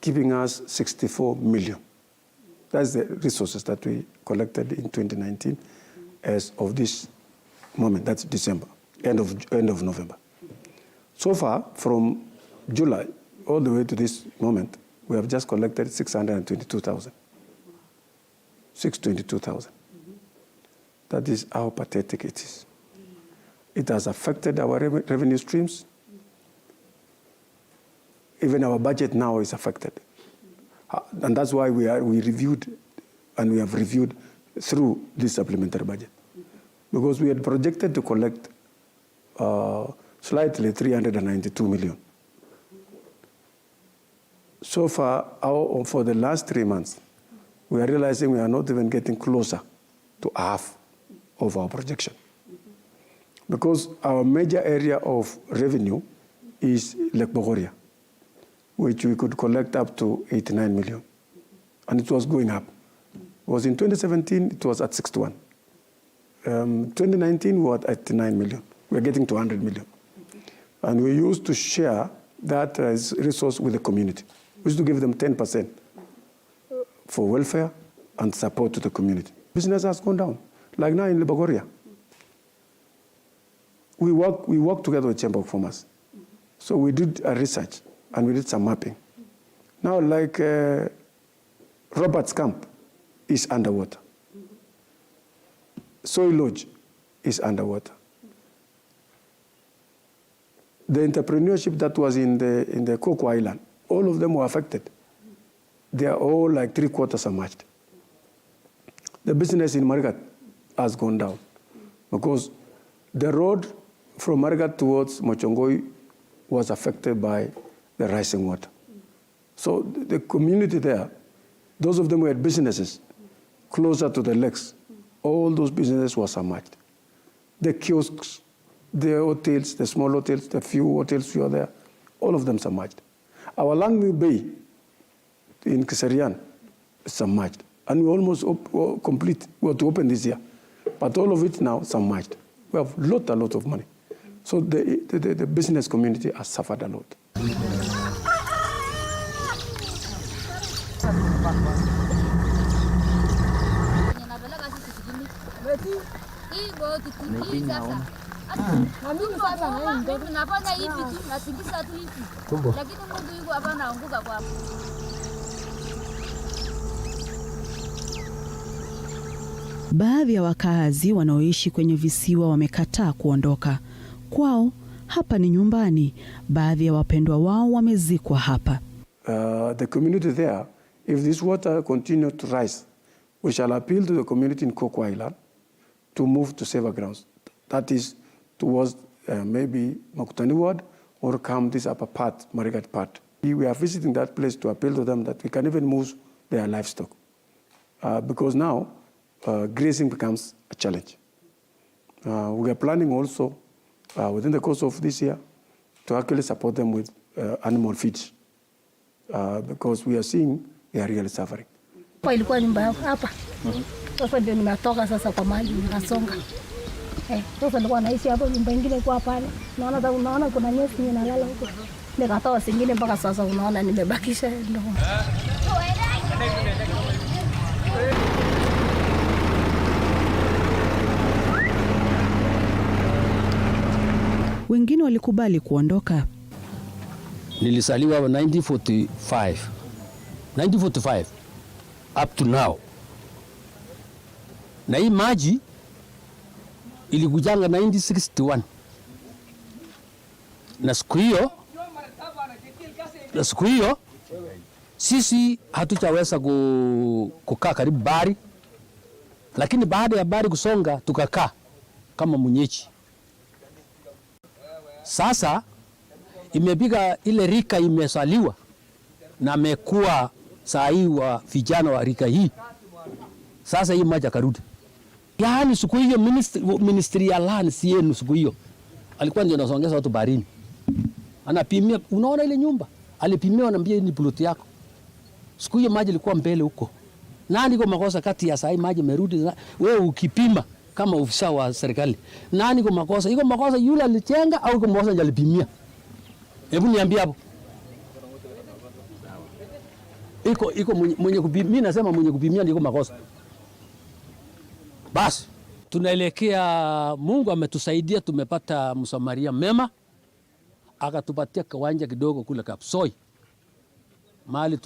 giving us 64 million. That's the resources that we collected in 2019 as of this moment. That's December, end of November. So far, from July all the way to this moment, we have just collected 622,000. 622,000. That is how pathetic it is. It has affected our revenue streams. Even our budget now is affected. And that's why we reviewed, and we have reviewed through this supplementary budget. Because we had projected to collect slightly 392 million. So far, for the last 3 months, we are realizing we are not even getting closer to half of our projection. Because our major area of revenue is Lake Bogoria, which we could collect up to 89 million. And it was going up. It was in 2017, it was at 61. 2019, we were at 89 million. We're getting to 100 million. And we used to share that as resource with the community. We used to give them 10% for welfare and support to the community. Business has gone down, like now in Bogoria. We work together with Chamber of Commerce. So we did a research and we did some mapping. Now, like Robert's Camp is underwater. Soy Lodge is underwater. The entrepreneurship that was in the Coco Island, all of them were affected. They are all like 3/4 submerged. The business in Marigat has gone down because the road from Marigat towards Mochongoi was affected by the rising water. So the community there, those of them who had businesses closer to the lakes, all those businesses were submerged. The kiosks, the hotels, the small hotels, the few hotels who are there, all of them submerged. Our Langmi Bay in Kiserian is submerged. And we almost complete, we have to open this year. But all of it now submerged. We have a lot of money. So the business community has suffered a lot. Baadhi ya wakazi wanaoishi kwenye visiwa wamekataa kuondoka. Kwao hapa ni nyumbani. Baadhi ya wapendwa wao wamezikwa hapa. The community there, if this water continues to rise, we shall appeal to the community in Coco Island to move to safer grounds. That is towards maybe Makutani Ward or come this upper part, Marigat part. We are visiting that place to appeal to them that we can even move their livestock. Because now, grazing becomes a challenge. We are planning also within the course of this year to actually support them with animal feeds because we are seeing they are really suffering. Kwa ilikuwa nyumba hapa. Sasa ndio nimetoka sasa kwa maji nikasonga. Sasa nilikuwa naishi hapo nyumba nyingine kwa pale. Unaona kuna nyasi inalala huko. Nikatoa singine mpaka sasa unaona nimebakisha ndio. Wengine walikubali kuondoka. Nilisaliwa 1945 up to now. Na hii maji ilikujanga 1961. Na siku hiyo sisi hatujaweza kukaa karibu bahari, lakini baada ya bahari kusonga tukakaa kama mwenyeji. Sasa imepiga ile rika imesaliwa na amekuwa saa hii wa vijana wa rika hii. Sasa hii maji karudi. Yaani siku hiyo ministry ya lands yenu siku hiyo alikuwa ndio anasongeza watu baharini. Anapimia, unaona ile nyumba? Alipimia anambia ni plot yako. Siku hiyo maji ilikuwa mbele huko. Nani kwa makosa kati ya saa hii maji merudi? Wewe ukipima kama ofisa wa serikali. Nani kwa makosa? Iko makosa yule alichenga au iko makosa ndio alipimia? Hebu niambie hapo. Iko mwenye kupimia, mimi nasema mwenye kupimia ndio makosa. Basi tunaelekea, Mungu ametusaidia, tumepata msamaria mema, akatupatia kiwanja kidogo kule Kapsoi. Mahali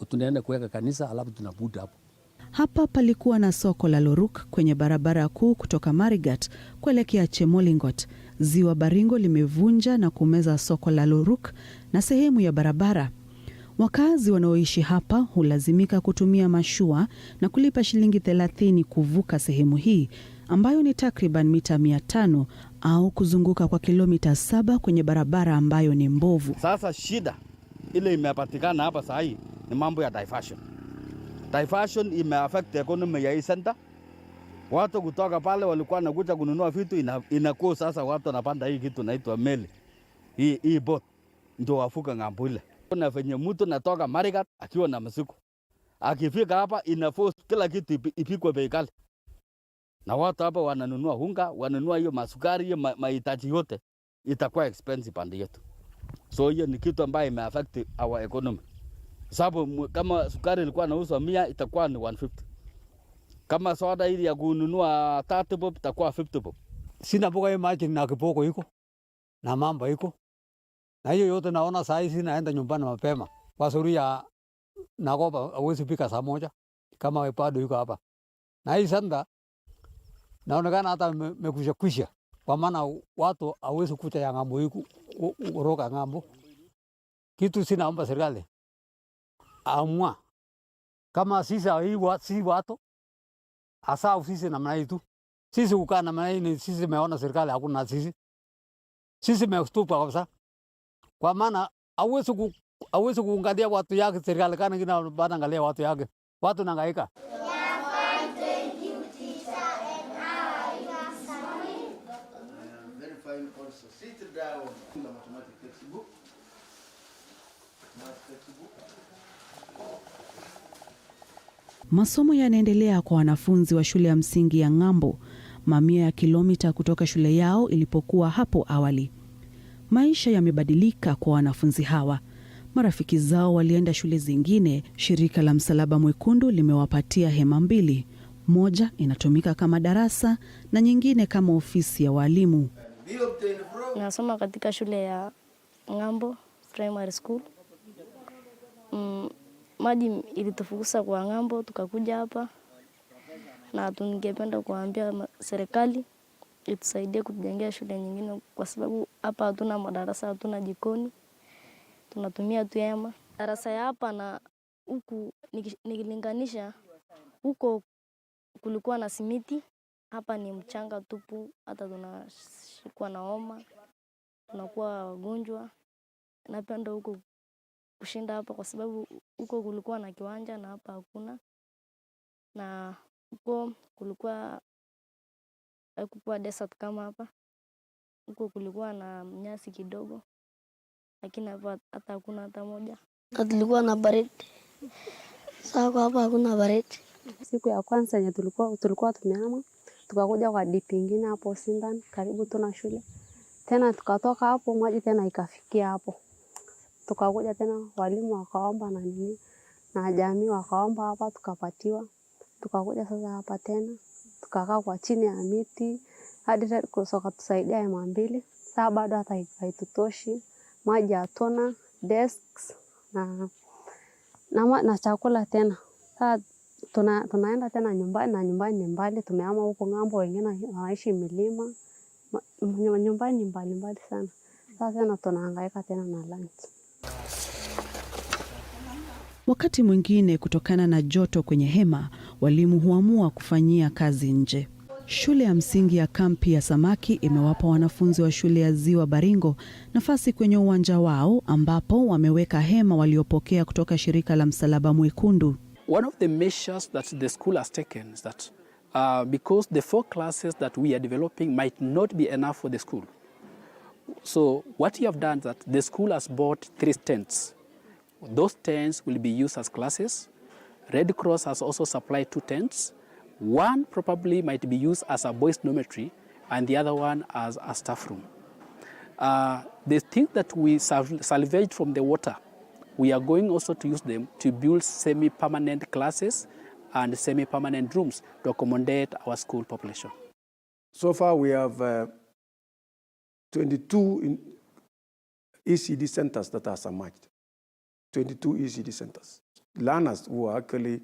tunaenda kuweka kanisa alafu tunabudu hapo. Hapa palikuwa na soko la Loruk kwenye barabara kuu kutoka Marigat kuelekea Chemolingot. Ziwa Baringo limevunja na kumeza soko la Loruk na sehemu ya barabara. Wakazi wanaoishi hapa hulazimika kutumia mashua na kulipa shilingi 30 kuvuka sehemu hii ambayo ni takriban mita 500 au kuzunguka kwa kilomita 7 kwenye barabara ambayo ni mbovu. Sasa shida ile imepatikana hapa saa hii ni mambo ya diversion. Diversion imeaffect economy ya hii center. Watu kutoka pale walikuwa wanakuja kununua vitu, inakuwa sasa watu wanapanda hii kitu inaitwa meli. Hii boat ndio wafuka ng'ambo ile. Na venye mtu natoka Marigat akiwa na mzigo, akifika hapa inaforce kila kitu ipikwe bei kali. Na watu hapa wananunua unga, wananunua hiyo masukari, hiyo mahitaji yote itakuwa expensive pande yetu. So hiyo ni kitu ambayo imeaffect our economy. Sababu kama sukari ilikuwa inauzwa 100 itakuwa ni 150. Kama soda ili ya kununua 30 bob itakuwa 50 bob. Sina boga hii maji na kipoko iko na mambo iko. Na hiyo yote naona saa hizi naenda nyumbani mapema. Kwa suria nakopa hawezi pika saa moja kama bado yuko hapa. Na hii sanda naonekana hata mekwisha. Kwa maana watu hawezi kucha ya ng'ambo hiku kuroka ng'ambo. Kitu sinaomba serikali amua kama sisi si watu hasa ofisi namna hii tu. Sisi ukaa namna hii ni sisi meona serikali hakuna sisi mestupa kabisa. Kwa maana hawezi kuangalia watu yake serikali kana kina bana angalia watu yake. Watu nangaika. Masomo yanaendelea kwa wanafunzi wa shule ya msingi ya Ng'ambo, mamia ya kilomita kutoka shule yao ilipokuwa hapo awali. Maisha yamebadilika kwa wanafunzi hawa. Marafiki zao walienda shule zingine. Shirika la Msalaba Mwekundu limewapatia hema 2. Moja inatumika kama darasa na nyingine kama ofisi ya walimu. Nasoma katika shule ya Ng'ambo Primary School. Maji ilitufukusa kwa Ng'ambo tukakuja hapa, na tungependa kuambia serikali itusaidie kutujengea shule nyingine kwa sababu hapa hatuna madarasa, hatuna jikoni. Tunatumia tu hema. Darasa ya hapa na huku nikilinganisha, huko kulikuwa na simiti, hapa ni mchanga tupu, hata tunashikwa na homa, tunakuwa wagonjwa. Napenda huko kushinda hapa kwa sababu huko kulikuwa na kiwanja na hapa hakuna. Na huko kulikuwa haikukuwa desert kama hapa. Huko kulikuwa na nyasi kidogo, lakini hapa hata hakuna hata moja. Tulikuwa na baridi. Sasa hapa hakuna baridi. Siku ya kwanza yenye tulikuwa tumehama, tukakuja kwa dip ingine hapo Sindan karibu tuna shule. Tena tukatoka hapo maji tena ikafikia hapo. Tukakuja tena walimu wakaomba na jamii wakaomba hapa tukapatiwa. Tukakuja sasa hapa tena tukakaa kwa chini ya miti hadi kusoka tusaidia ya 2. Sasa bado hata haitutoshi. Maji hatuna, desks na chakula tena. Sasa tunaenda tena nyumbani na nyumbani ni mbali, tumehama huko ng'ambo, wengine wanaishi milima. Nyumbani ni mbali sana. Sasa tena tunahangaika tena na lunch. Wakati mwingine kutokana na joto kwenye hema, walimu huamua kufanyia kazi nje. Shule ya msingi ya kampi ya samaki imewapa wanafunzi wa shule ya Ziwa Baringo nafasi kwenye uwanja wao ambapo wameweka hema waliopokea kutoka shirika la Msalaba Mwekundu. One of the measures that the school has taken is that because the 4 classes that we are developing might not be enough for the school. So what we have done is that the school has bought 3 tents. Those tents will be used as classes. Red Cross has also supplied 2 tents. One probably might be used as a boys' dormitory and the other one as a staff room. The things that we salvaged from the water, we are going also to use them to build semi-permanent classes and semi-permanent rooms to accommodate our school population. So far we have 22 ECD centers that are submerged. 22 ECD centers. Learners who are actually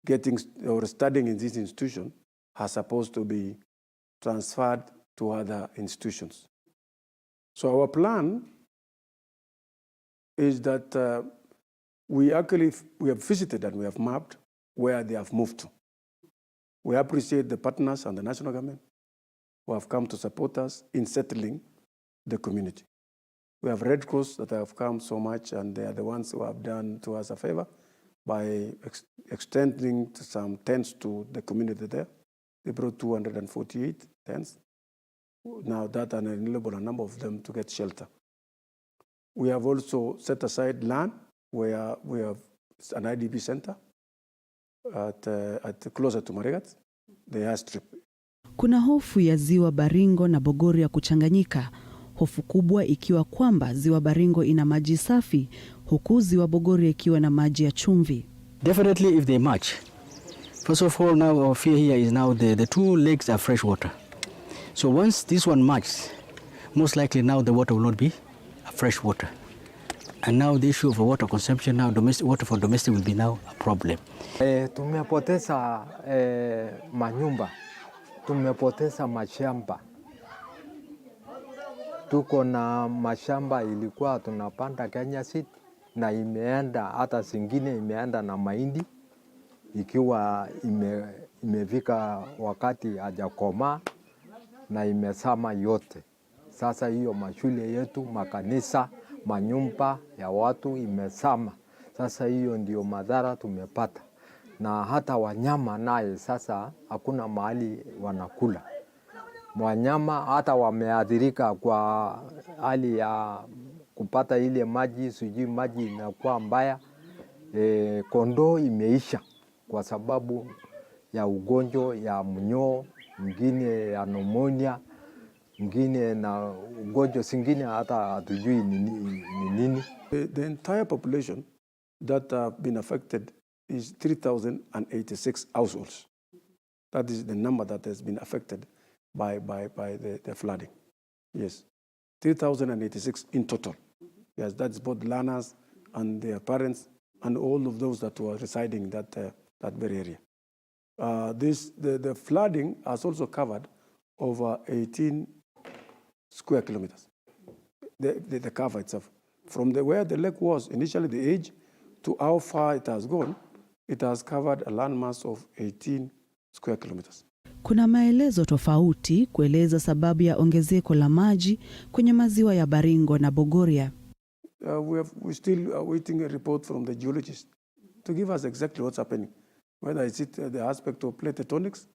getting or studying in this institution are supposed to be transferred to other institutions. So our plan is that we have visited and we have mapped where they have moved to. We appreciate the partners and the national government who have come to support us in settling the community. We have Red Cross that have come so much, and they are the ones who have done to us a favor by extending some tents to the community there. They brought 248 tents. Now that are enable a number of them to get shelter. We have also set aside land where we have an IDP center at closer to Marigat, the airstrip. Kuna hofu ya Ziwa Baringo na Bogoria kuchanganyika. Hofu kubwa ikiwa kwamba Ziwa Baringo ina maji safi huku Ziwa Bogoria ikiwa na maji ya chumvi. Definitely if they match. First of all, now our fear here is now the 2 lakes are fresh water. So once this one matches, most likely now the water will not be fresh water. And now the issue of water consumption now, domestic water for domestic will be now a problem. Tumepoteza manyumba, tumepoteza mashamba. Tuko na mashamba ilikuwa tunapanda Kenya seed na imeenda hata zingine imeenda na mahindi ikiwa imefika wakati hajakomaa na imesama yote. Sasa hiyo mashule yetu, makanisa, manyumba ya watu imesama. Sasa hiyo ndio madhara tumepata. Na hata wanyama naye sasa hakuna mahali wanakula. Wanyama hata wameathirika kwa hali ya kupata ile maji, sijui maji inakuwa mbaya. Kondoo imeisha kwa sababu ya ugonjwa ya mnyoo, mwingine ya pneumonia, mwingine na ugonjwa zingine hata hatujui ni nini. The entire population that have been affected is 3,086 households. That is the number that has been affected by the flooding. Yes, 3,086 in total. Yes, that's both learners and their parents and all of those that were residing in that very area. The flooding has also covered over 18 square kilometers. The cover itself, from where the lake was initially, the edge, to how far it has gone, it has covered a landmass of 18 square kilometers. Kuna maelezo tofauti kueleza sababu ya ongezeko la maji kwenye maziwa ya Baringo na Bogoria. We still are waiting a report from the geologist to give us exactly what's happening. Whether it's the aspect of plate tectonics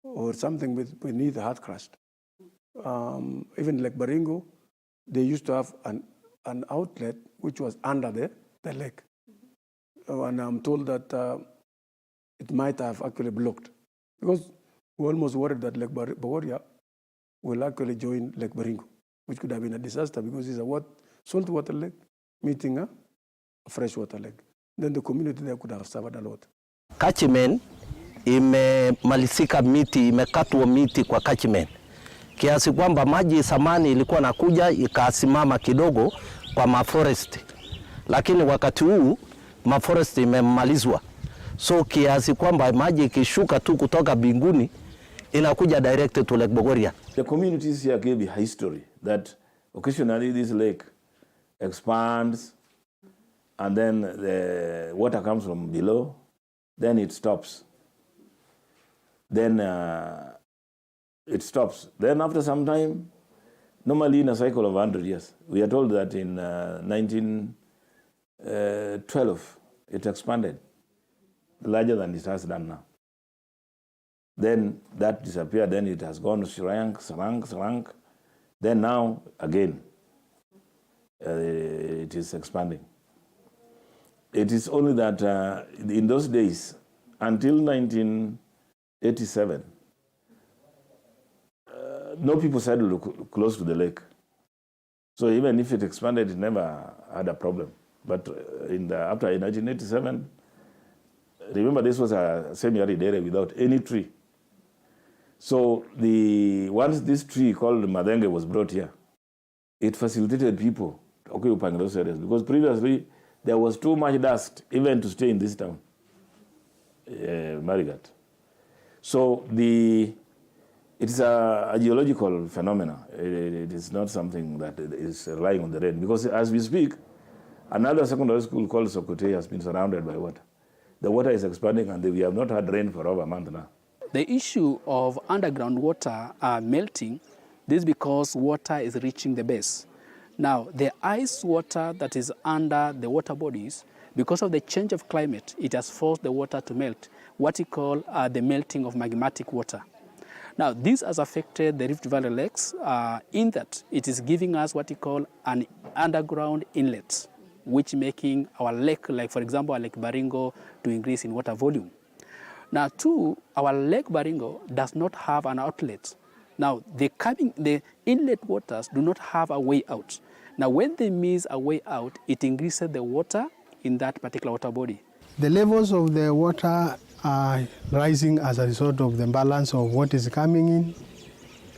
or something beneath the hard crust. Even Lake Baringo, they used to have an outlet which was under the lake. And I'm told that it might have actually blocked, because we're almost worried that Lake Bogoria will actually join Lake Baringo, which could have been a disaster because it's a saltwater lake meeting a freshwater lake. Then the community there could have suffered a lot. Catchment imemalizika, miti imekatwa miti kwa catchment, kiasi kwamba maji samani ilikuwa nakuja ikasimama kidogo kwa maforest, lakini wakati huu maforest imemalizwa, so kiasi kwamba maji ikishuka tu kutoka binguni inakuja direct to Lake Bogoria. The communities here gave a history that occasionally this lake expands and then the water comes from below, then it stops. Then it stops. Then after some time, normally in a cycle of 100 years, we are told that in 1912, it expanded larger than it has done now. Then that disappeared, then it has gone shrunk. Then now, again, it is expanding. It is only that in those days, until 1987, no people settled close to the lake. So even if it expanded, it never had a problem. But after 1987, remember this was a semi-arid area without any tree. So once this tree called Madenge was brought here, it facilitated people occupying those areas, because previously there was too much dust even to stay in this town, Marigat. So it is a geological phenomenon. It is not something that is relying on the rain, because as we speak, another secondary school called Sokote has been surrounded by water. The water is expanding and we have not had rain for over a month now. The issue of underground water melting, this is because water is reaching the base. Now, the ice water that is under the water bodies, because of the change of climate, it has forced the water to melt, what we call the melting of magmatic water. Now, this has affected the Rift Valley lakes in that it is giving us what we call an underground inlet, which making our lake, like for example, our Lake Baringo, to increase in water volume. Now, two, our Lake Baringo does not have an outlet. Now, the inlet waters do not have a way out. Now, when they miss a way out, it increases the water in that particular water body. The levels of the water are rising as a result of the balance of what is coming in,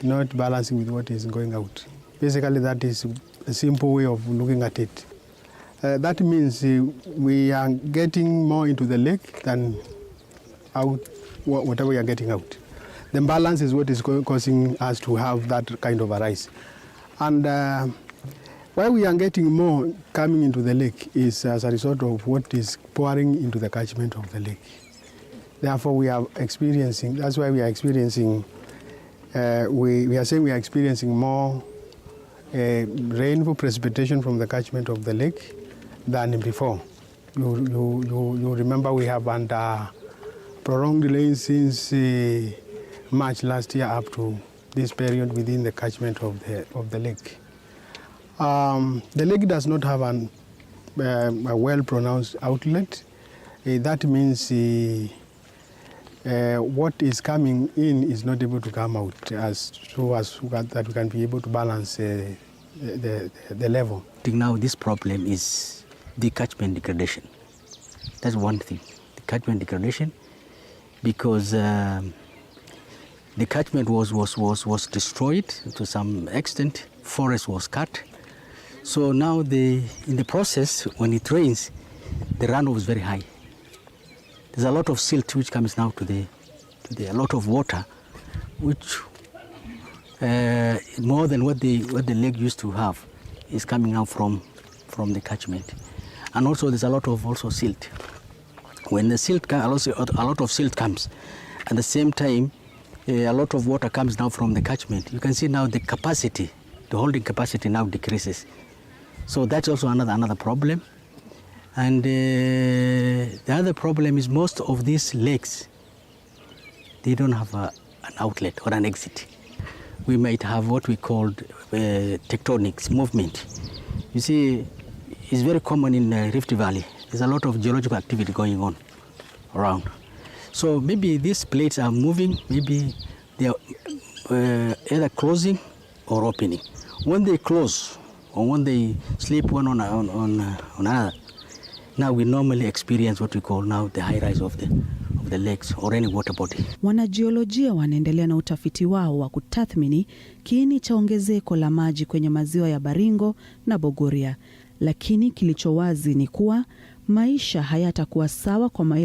not balancing with what is going out. Basically, that is a simple way of looking at it. That means we are getting more into the lake than out, whatever we are getting out. The balance is what is causing us to have that kind of a rise. And why we are getting more coming into the lake is as a result of what is pouring into the catchment of the lake. Therefore, we are experiencing, that's why we are experiencing, we are saying we are experiencing more rainfall precipitation from the catchment of the lake than before. You remember we have under prolonged rain since March last year up to this period within the catchment of the lake. The lake does not have a well-pronounced outlet. That means what is coming in is not able to come out as that we can be able to balance the level. I think now this problem is the catchment degradation. That's one thing, the catchment degradation, because the catchment was destroyed to some extent, forest was cut. So now in the process, when it rains, the runoff is very high. There's a lot of silt which comes now a lot of water, which more than what the lake used to have is coming out from the catchment. And also there's a lot of silt. When the silt comes, a lot of silt comes. At the same time, a lot of water comes now from the catchment. You can see now the capacity, the holding capacity now decreases. So that's also another problem. And the other problem is most of these lakes, they don't have an outlet or an exit. We might have what we called tectonics movement. You see, it's very common in Rift Valley. There's a lot of geological activity going on around. So maybe these plates are moving, maybe they are either closing or opening. When they close or when they slip one on another, now we normally experience what we call now the high rise of the lakes or any water body. Wanajiolojia wanaendelea na utafiti wao wa kutathmini kiini cha ongezeko la maji kwenye maziwa ya Baringo na Bogoria. Lakini kilicho wazi ni kuwa maisha hayatakuwa sawa kwa maelfu